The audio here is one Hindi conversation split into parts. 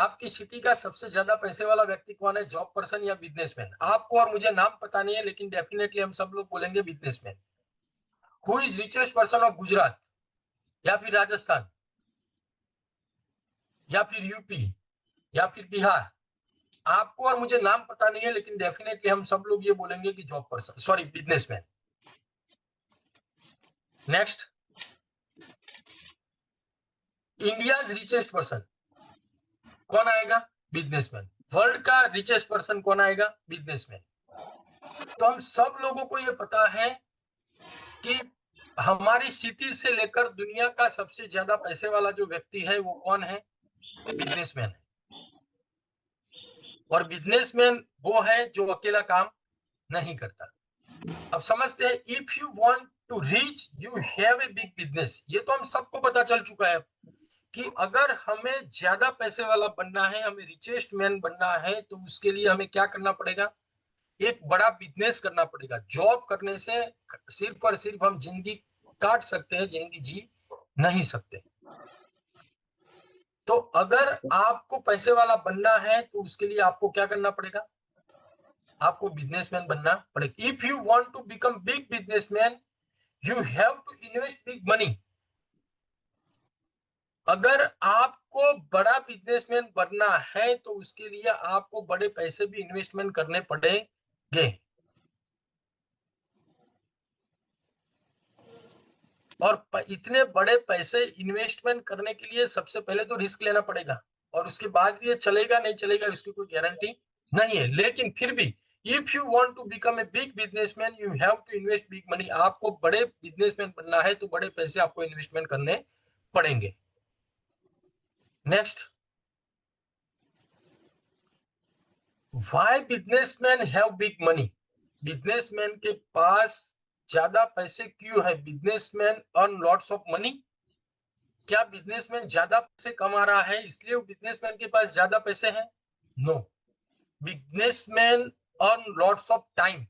आपकी सिटी का सबसे ज्यादा पैसे वाला व्यक्ति कौन है? जॉब पर्सन या बिजनेसमैन? आपको और मुझे नाम पता नहीं है, लेकिन डेफिनेटली हम सब लोग बोलेंगे businessman. Who is richest person of Gujarat, या फिर राजस्थान, या फिर यूपी, या फिर बिहार? आपको और मुझे नाम पता नहीं है, लेकिन डेफिनेटली हम सब लोग ये बोलेंगे कि job person, sorry, businessman. Next, India richest person कौन आएगा? बिजनेसमैन। वर्ल्ड का रिचेस्ट पर्सन कौन आएगा? बिजनेसमैन। तो हम सब लोगों को ये पता है कि हमारी सिटी से लेकर दुनिया का सबसे ज्यादा पैसे वाला जो व्यक्ति है वो कौन है? बिजनेसमैन है। और बिजनेसमैन वो है जो अकेला काम नहीं करता। अब समझते हैं, if you want to reach you have a big business. ये तो हम सबको पता चल चुका है कि अगर हमें ज्यादा पैसे वाला बनना है, हमें रिचेस्ट मैन बनना है, तो उसके लिए हमें क्या करना पड़ेगा? एक बड़ा बिजनेस करना पड़ेगा। जॉब करने से सिर्फ और सिर्फ हम जिंदगी काट सकते हैं, जिंदगी जी नहीं सकते। तो अगर आपको पैसे वाला बनना है तो उसके लिए आपको क्या करना पड़ेगा? आपको बिजनेसमैन बनना पड़ेगा। If you want to become big businessman, you have to invest big money. अगर आपको बड़ा बिजनेसमैन बनना है तो उसके लिए आपको बड़े पैसे भी इन्वेस्टमेंट करने पड़ेंगे। और इतने बड़े पैसे इन्वेस्टमेंट करने के लिए सबसे पहले तो रिस्क लेना पड़ेगा, और उसके बाद ये चलेगा नहीं चलेगा इसकी कोई गारंटी नहीं है। लेकिन फिर भी, if you want to become a big businessman, you have to invest big money. आपको बड़े बिजनेसमैन बनना है तो बड़े पैसे आपको इन्वेस्टमेंट करने पड़ेंगे। Next, why businessman have big money? Businessman के पास ज्यादा पैसे क्यों है? Businessman earn lots of money. क्या बिजनेसमैन ज्यादा पैसे कमा रहा है इसलिए वो बिजनेसमैन के पास ज्यादा पैसे हैं? No, businessman earn lots of time.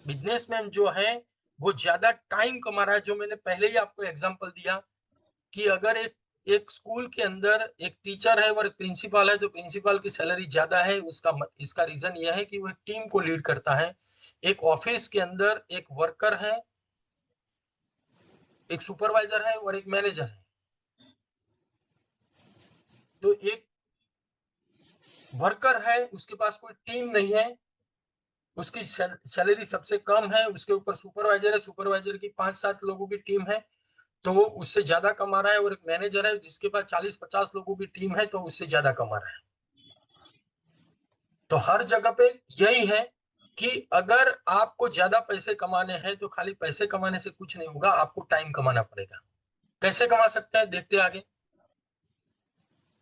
Businessman जो है वो ज्यादा टाइम कमा रहा है। जो मैंने पहले ही आपको एग्जांपल दिया कि अगर एक स्कूल के अंदर एक टीचर है और एक प्रिंसिपल है, तो प्रिंसिपल की सैलरी ज्यादा है। इसका रीजन यह है कि वो एक टीम को लीड करता है। एक ऑफिस के अंदर एक वर्कर है, एक सुपरवाइजर है और एक मैनेजर है। तो एक वर्कर है, उसके पास कोई टीम नहीं है, उसकी सैलरी सबसे कम है। उसके ऊपर सुपरवाइजर है, सुपरवाइजर की 5-7 लोगों की टीम है, तो वो उससे ज्यादा कमा रहा है। और एक मैनेजर है जिसके पास 40-50 लोगों की टीम है, तो उससे ज्यादा कमा रहा है। तो हर जगह पे यही है कि अगर आपको ज्यादा पैसे कमाने हैं तो खाली पैसे कमाने से कुछ नहीं होगा, आपको टाइम कमाना पड़ेगा। कैसे कमा सकते हैं, देखते हैं आगे।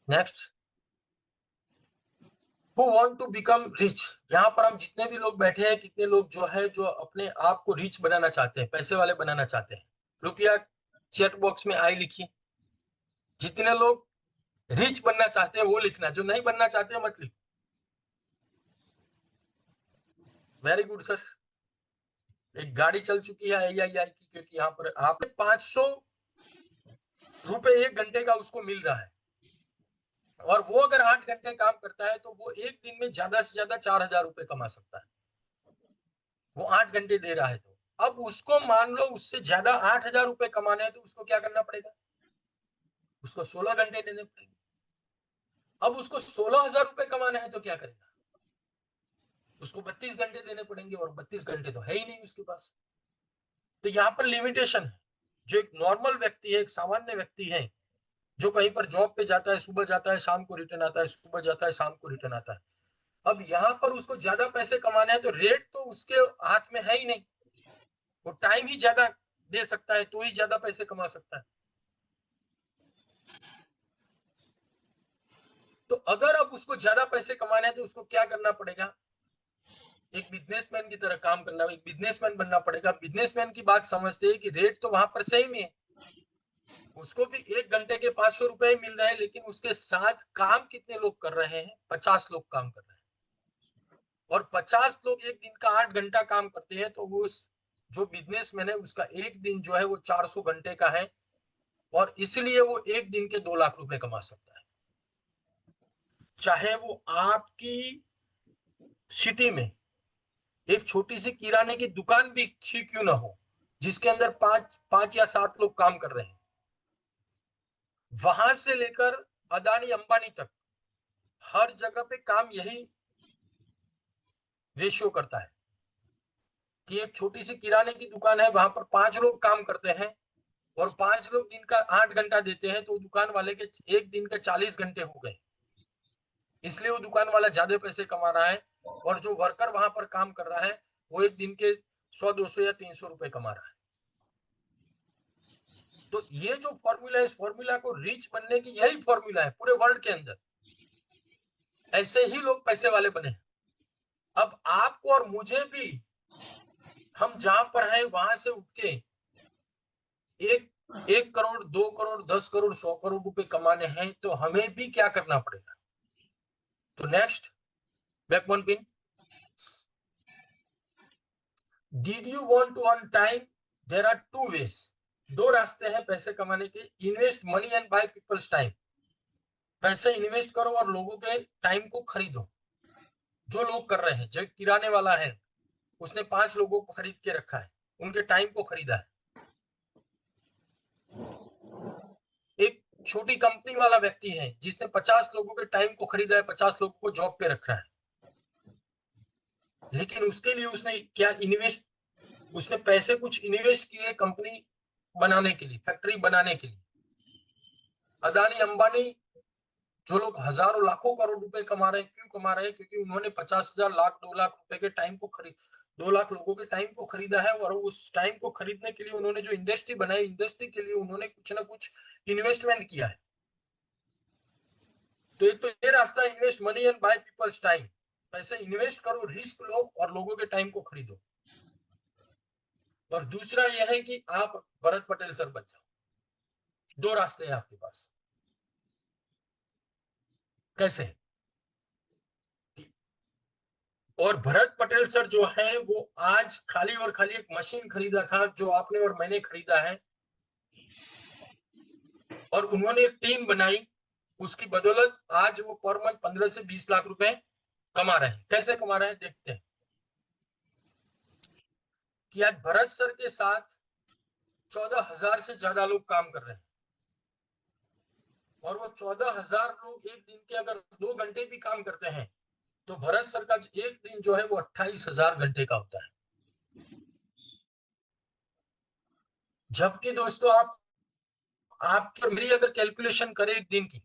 Next, who want to become rich. यहाँ पर हम जितने भी लोग बैठे हैं, कितने लोग जो है जो अपने आप को रिच बनाना चाहते हैं, पैसे वाले बनाना चाहते हैं, कृपया चैट बॉक्स में आई लिखिए। जितने लोग रिच बनना चाहते हैं वो लिखना, जो नहीं बनना चाहते हैं मत लिखो। Very good sir. एक गाड़ी चल चुकी है AII की, क्योंकि यहाँ पर आप 500 रुपए 1 घंटे का उसको मिल रहा है, और वो अगर 8 घंटे काम करता है तो वो एक दिन में ज्यादा से ज्यादा 4,000 रुपए कमा सकता है। वो 8 घंटे दे रहा है। तो अब उसको मान लो उससे ज्यादा 8,000 रुपए कमाने हैं, तो उसको क्या करना पड़ेगा? उसको 16 घंटे देने पड़ेंगे। अब उसको 16,000 रुपए कमाने हैं तो क्या करेगा? उसको 32 घंटे देने पड़ेंगे, और 32 घंटे तो है ही नहीं उसके पास। तो यहाँ पर लिमिटेशन है। जो एक नॉर्मल व्यक्ति है, एक सामान्य व्यक्ति है, जो कहीं पर जॉब पे जाता है, सुबह जाता है शाम को रिटर्न आता है, सुबह जाता है शाम को रिटर्न आता है। अब यहाँ पर उसको ज्यादा पैसे कमाने हैं तो रेट तो उसके हाथ में है ही नहीं। वो टाइम ही ज्यादा दे सकता है तो ही ज्यादा पैसे कमा सकता है। तो अगर अब उसको ज्यादा पैसे कमाने हैं तो उसको क्या करना पड़ेगा? एक बिजनेसमैन की तरह काम करना, एक बिजनेसमैन बनना पड़ेगा। बिजनेसमैन की बात समझते हैं कि रेट तो वहां पर सेम ही है। उसको भी 1 घंटे के 500 रुपए मिल रहे हैं, लेकिन उसके साथ काम कितने लोग कर रहे हैं? 50 लोग काम कर रहे हैं। और 50 लोग एक दिन का 8 घंटा काम करते हैं, तो वो जो बिजनेसमैन है उसका एक दिन जो है वो 400 घंटे का है, और इसलिए वो एक दिन के 2 लाख रुपए कमा सकता है। चाहे वो आपकी सिटी में एक छोटी सी किराने की दुकान भी क्यों ना हो, जिसके अंदर पांच या 7 लोग काम कर रहे हैं, वहां से लेकर अदानी अंबानी तक हर जगह पे काम यही रेशियो करता है कि एक छोटी सी किराने की दुकान है, वहां पर 5 लोग काम करते हैं और 5 लोग दिन का 8 घंटा देते हैं, तो दुकान वाले के एक दिन के 40 घंटे हो गए। इसलिए वो दुकान वाला ज्यादा पैसे कमा रहा है और जो वर्कर वहां पर काम कर रहा है वो एक दिन के 100, 200 या 300 रुपए कमा रहा है। तो ये जो फॉर्मूला है, इस फॉर्मूला को रिच बनने की यही फॉर्मूला है पूरे वर्ल्ड के अंदर। ऐसे ही लोग पैसे वाले बने हैं। अब आपको और मुझे भी, हम जहां पर है वहां से उठ के 1 करोड़, 2 करोड़, 10 करोड़, 100 करोड़ रुपए कमाने हैं, तो हमें भी क्या करना पड़ेगा? तो next, back one pin. Did you want to earn time? There are 2 ways. 2 रास्ते हैं पैसे कमाने के। Invest money and buy people's time. पैसे इन्वेस्ट करो और लोगों के टाइम को खरीदो। जो लोग कर रहे हैं, जो किराने वाला है उसने 5 लोगों को खरीद के रखा है, उनके टाइम को खरीदा है। एक छोटी कंपनी वाला व्यक्ति है जिसने 50 लोगों के टाइम को खरीदा है, 50 लोगों को जॉब पे रखा है, लेकिन उसके लिए उसने क्या इन्वेस्ट, उसने पैसे कुछ इन्वेस्ट किए कंपनी बनाने के लिए, फैक्ट्री बनाने के लिए। अदानी अंबानी, जो लोग हजारों लाखों करोड़ रुपए कमा रहे हैं, क्यों कमा रहे हैं? क्योंकि उन्होंने 50,000, लाख, 2 लाख रुपए के टाइम को खरीद 2 लाख लोगों के टाइम को खरीदा है और उस टाइम को खरीदने के लिए उन्होंने जो इंडस्ट्री बनाई, इंडस्ट्री के लिए उन्होंने कुछ ना कुछ इन्वेस्टमेंट किया है। तो एक तो ये रास्ता, invest money and buy people's time. पैसे इन्वेस्ट करो, रिस्क लो और लोगों के टाइम को खरीदो। और दूसरा यह है कि आप भरत पटेल सर बन जाओ। 2 रास्ते हैं आपके पास। कैसे? और भरत पटेल सर जो है वो आज खाली और खाली एक मशीन खरीदा था, जो आपने और मैंने खरीदा है, और उन्होंने एक टीम बनाई। उसकी बदौलत आज वो पर मंथ 15 से 20 लाख रुपए कमा रहे हैं। कैसे कमा रहे हैं देखते हैं। कि आज भरत सर के साथ 14,000 से ज्यादा लोग काम कर रहे हैं, और वो 14,000 लोग एक दिन के अगर 2 घंटे भी काम करते हैं, तो भरत सर का एक दिन जो है वो 28,000 घंटे का होता है। जबकि दोस्तों, आपकी और मेरी अगर कैलकुलेशन करें एक दिन की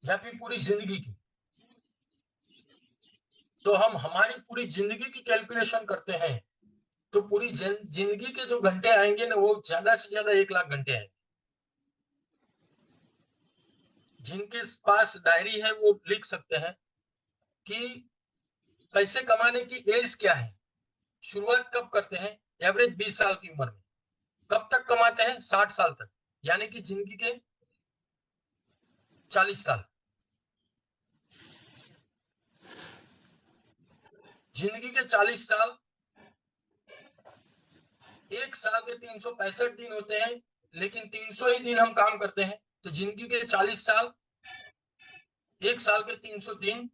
या फिर पूरी जिंदगी की, तो हम हमारी पूरी जिंदगी की कैलकुलेशन करते हैं, तो पूरी जिंदगी के जो घंटे आएंगे ना, वो ज्यादा से ज्यादा 1 लाख घंटे आएंगे। जिनके पास डायरी है वो लिख सकते हैं कि पैसे कमाने की एज क्या है, शुरुआत कब करते हैं। एवरेज 20 साल की उम्र में। कब तक कमाते हैं? 60 साल तक, यानी कि जिंदगी के 40 साल। जिंदगी के 40 साल, एक साल के 365 दिन होते हैं, लेकिन 300 ही दिन हम काम करते हैं। तो जिंदगी के 40 साल, एक साल के 300 दिन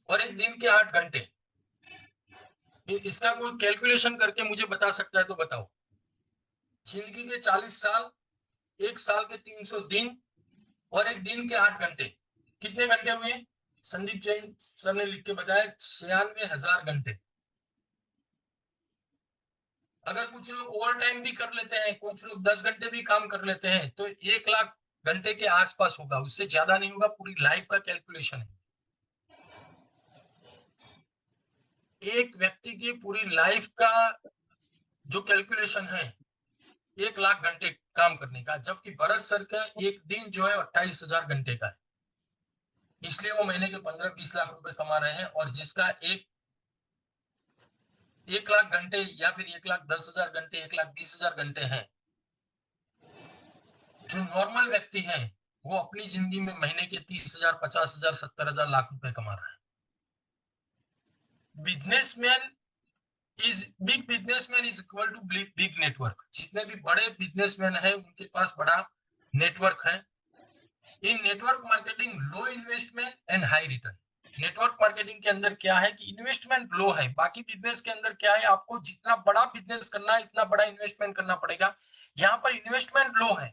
और एक दिन के 8 घंटे। इसका कोई कैलकुलेशन करके मुझे बता सकता है तो बताओ। जिंदगी के 40 साल, एक साल के 300 दिन और एक दिन के 8 घंटे, कितने घंटे हुए? संदीप जैन सर ने लिख के बताया 96,000 घंटे। अगर कुछ लोग ओवर टाइम भी कर लेते हैं, कुछ लोग 10 घंटे भी काम कर लेते हैं, तो 1 लाख घंटे के आसपास होगा, उससे ज्यादा नहीं होगा। पूरी लाइफ का कैलकुलेशन है। एक व्यक्ति की पूरी लाइफ का जो कैलकुलेशन है 1 लाख घंटे काम करने का, जबकि भरत सर का एक दिन जो है 28,000 घंटे का है। इसलिए वो महीने के 15-20 लाख रुपए कमा रहे हैं। और जिसका 1 लाख घंटे या फिर 1,10,000 घंटे, 1,20,000 घंटे हैं, जो नॉर्मल व्यक्ति है वो अपनी जिंदगी में महीने के 30,000, 50,000, 70,000, लाख रुपए कमा रहा है। Businessman businessman is equal to big network. जितने भी बड़े बिजनेसमैन हैं उनके पास बड़ा नेटवर्क है। In network marketing low investment and high return. Network marketing के अंदर क्या है कि इन्वेस्टमेंट लो है, बाकी बिजनेस के अंदर क्या है, आपको जितना बड़ा बिजनेस करना है इतना बड़ा इन्वेस्टमेंट करना पड़ेगा। यहाँ पर इन्वेस्टमेंट लो है